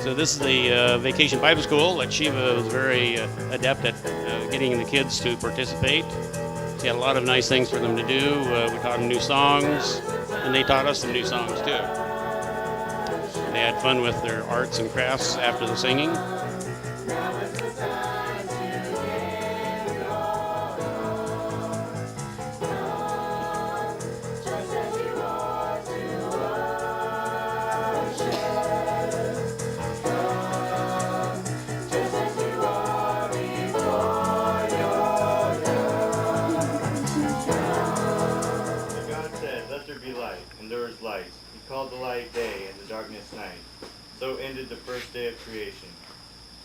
So this is the Vacation Bible School that Shiva was very adept at getting the kids to participate. She had a lot of nice things for them to do. We taught them new songs, and they taught us some new songs too. They had fun with their arts and crafts after the singing. Called the light day and the darkness night. So ended the first day of creation.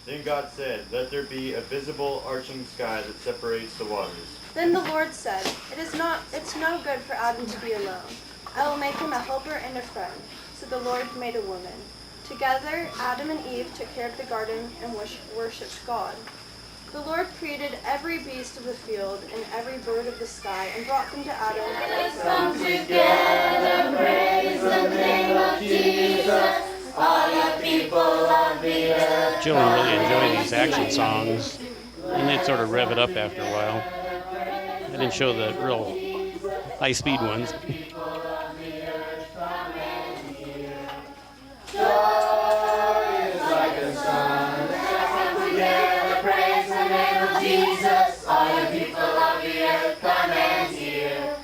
Then God said, let there be a visible arching sky that separates the waters. Then the Lord said, it's no good for Adam to be alone. I will make him a helper and a friend. So the Lord made a woman. Together, Adam and Eve took care of the garden and worshipped God. The Lord created every beast of the field and every bird of the sky and brought them to Adam. Let's come together, praise the name of Jesus, all you people of the earth. Children really enjoy these action songs, and they'd sort of rev it up after a while. They didn't show the real high-speed ones. Jesus, all you people of the earth, come and hear.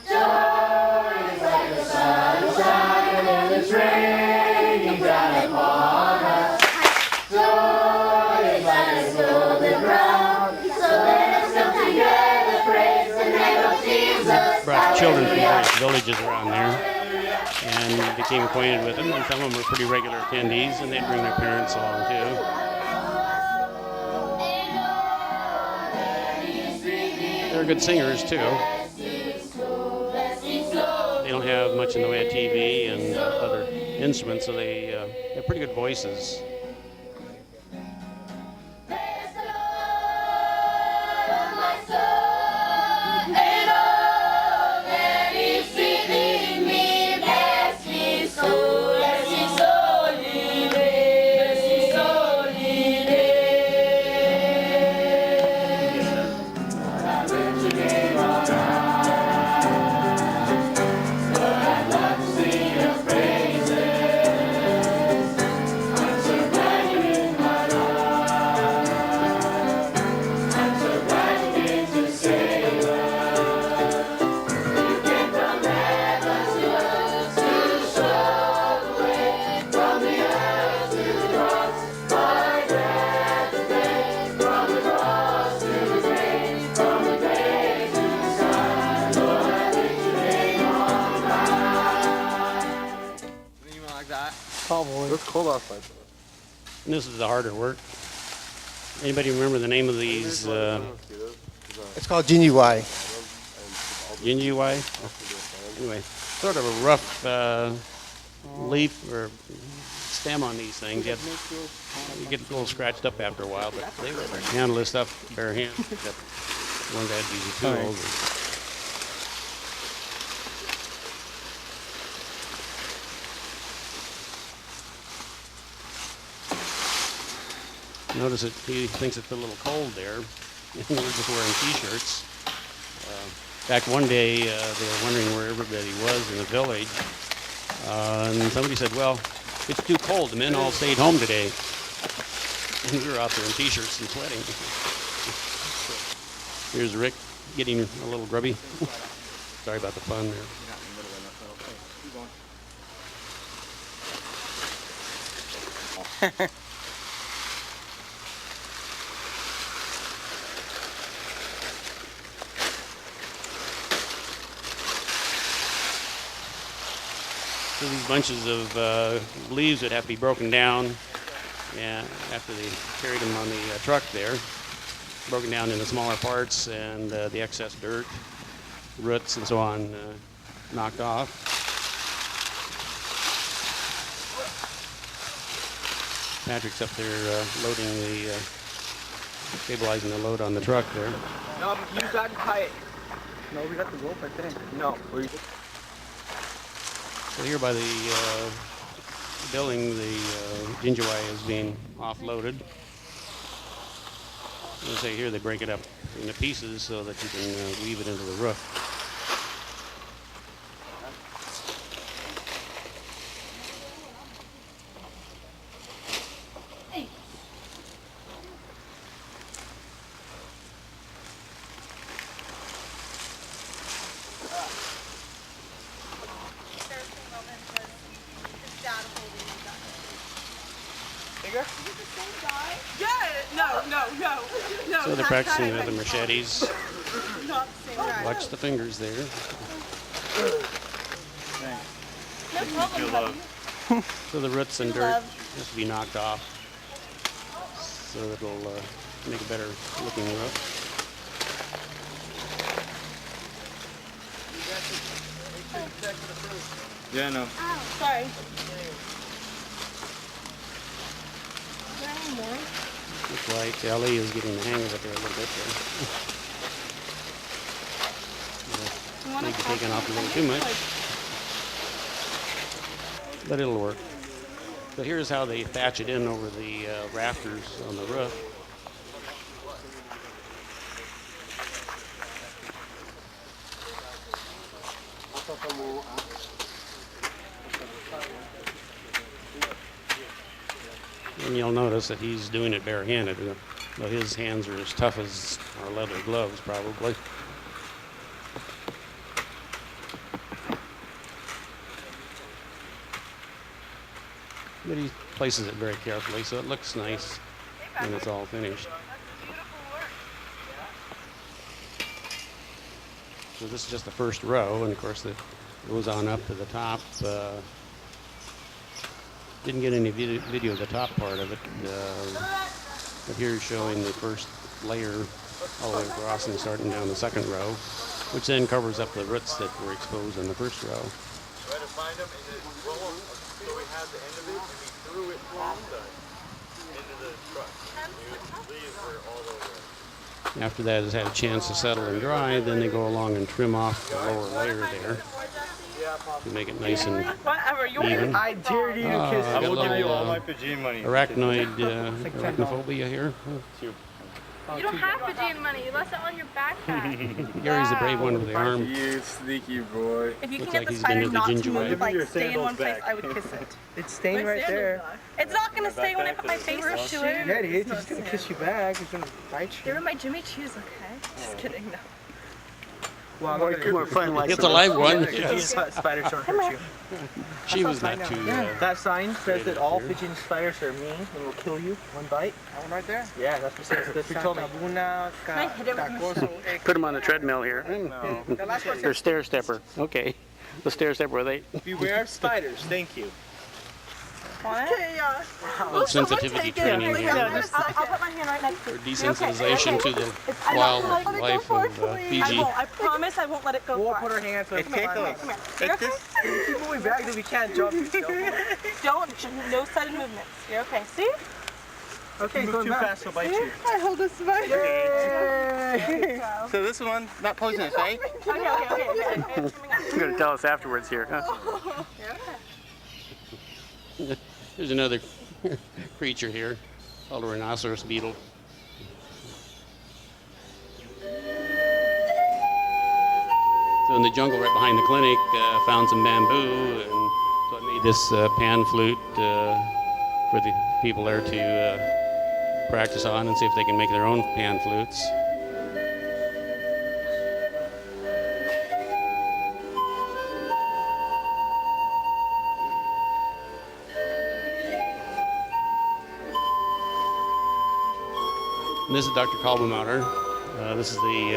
Joy is like the sunshine and it's raining down upon us. Joy is like a golden crown, so let us come together, praise the name of Jesus. Brought children from various villages around there and became acquainted with them, and some of them were pretty regular attendees, and they'd bring their parents along too. They're good singers too. They don't have much in the way of TV and other instruments, so they have pretty good voices. It's cold outside. And this is the harder work. Anybody remember the name of these? It's called Jinjiwai. Jinjiwai? Anyway, sort of a rough leaf or stem on these things. You get a little scratched up after a while, but they were able to handle this stuff bare hands. Except one guy had to use a tool. Notice that he thinks it's a little cold there, and we're just wearing T-shirts. In fact, one day they were wondering where everybody was in the village, and somebody said, well, it's too cold. The men all stayed home today. And we were out there in T-shirts and sweating. Here's Rick getting a little grubby. Sorry about the fun there. So these bunches of leaves would have to be broken down, and after they carried them on the truck there, broken down into smaller parts, and the excess dirt, roots, and so on knocked off. Patrick's up there loading the, stabilizing the load on the truck there. No, you got to tie it. No, we got the rope, I think. No. So here by the building, the gingivi is being offloaded. As I say here, they break it up into pieces so that you can weave it into the roof. So they're practicing with the machetes. Watch the fingers there. Feel love. So the roots and dirt has to be knocked off so that it'll make a better looking roof. Yeah, no. Sorry. Looks like Ellie is getting the hang of it there a little bit there. Maybe taking off a little too much, but it'll work. So here's how they thatch it in over the rafters on the roof. And you'll notice that he's doing it barehanded. Well, his hands are as tough as our leather gloves, probably. But he places it very carefully, so it looks nice when it's all finished. So this is just the first row, and of course it goes on up to the top. Didn't get any video of the top part of it, but here's showing the first layer all the way across and starting down the second row, which then covers up the roots that were exposed in the first row. Try to find them and then roll them so we have the end of it and we threw it off into the truck. Leaves were all over. After that has had a chance to settle and dry, then they go along and trim off the lower layer there to make it nice and even. I dare you to kiss I got a will give you all little my Fijian money. arachnophobia here. You don't have Fijian money. You left it on your backpack. Gary's a brave one with the arm. You sneaky boy. If you Looks can like get the he's been spider to the not to gingiva. move, like Your stay in one sandals place, back. I would kiss it. It's staying right there. It's not gonna stay when I put my face next to it. Yeah, it is. It's just gonna kiss you back. It's gonna bite They you. were my Jimmy Choos, okay? Just kidding, no. Well, more fun like It's a live one. Fijian spiders don't hurt you. She was not too. That sign says that all Fijian spiders are mean and will kill you. One bite. That one right there? Yeah, that's what it says. He told me. Can I hit it with my shoulder? Put him on the treadmill here. No. Or stair stepper. Okay. The stair stepper, they Beware of spiders. Thank you. Want it? little sensitivity training here I'll put my hand right next to for it. desensitization to the wildlife of Fiji. I promise I won't let it go We'll far. put our hands up. Come here. You're okay? Keep moving back then we can't jump. Don't, no sudden movements. You're okay. See? Okay, move too fast, he'll bite you. I hold the spider. So this one, not poisonous, eh? Okay. You're going to tell us afterwards here, huh? There's another creature here called a rhinoceros beetle. So in the jungle right behind the clinic, found some bamboo, and so I made this pan flute for the people there to practice on and see if they can make their own pan flutes. And this is Dr. Kalbenmauer. This is the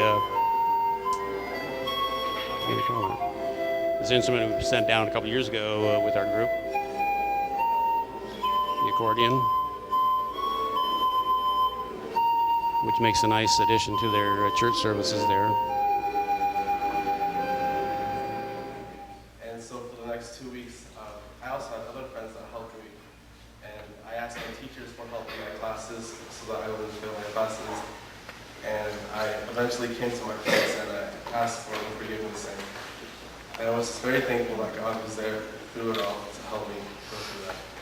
what do you call it? This instrument we sent down a couple years ago with our group. The accordion, which makes a nice addition to their church services there. And so for the next 2 weeks, I also had other friends that helped me. And I asked my teachers for help in my classes so that I wouldn't fail my classes. And I eventually came to my parents and I asked for forgiveness. And I was very thankful that God was there through it all to help me go through that.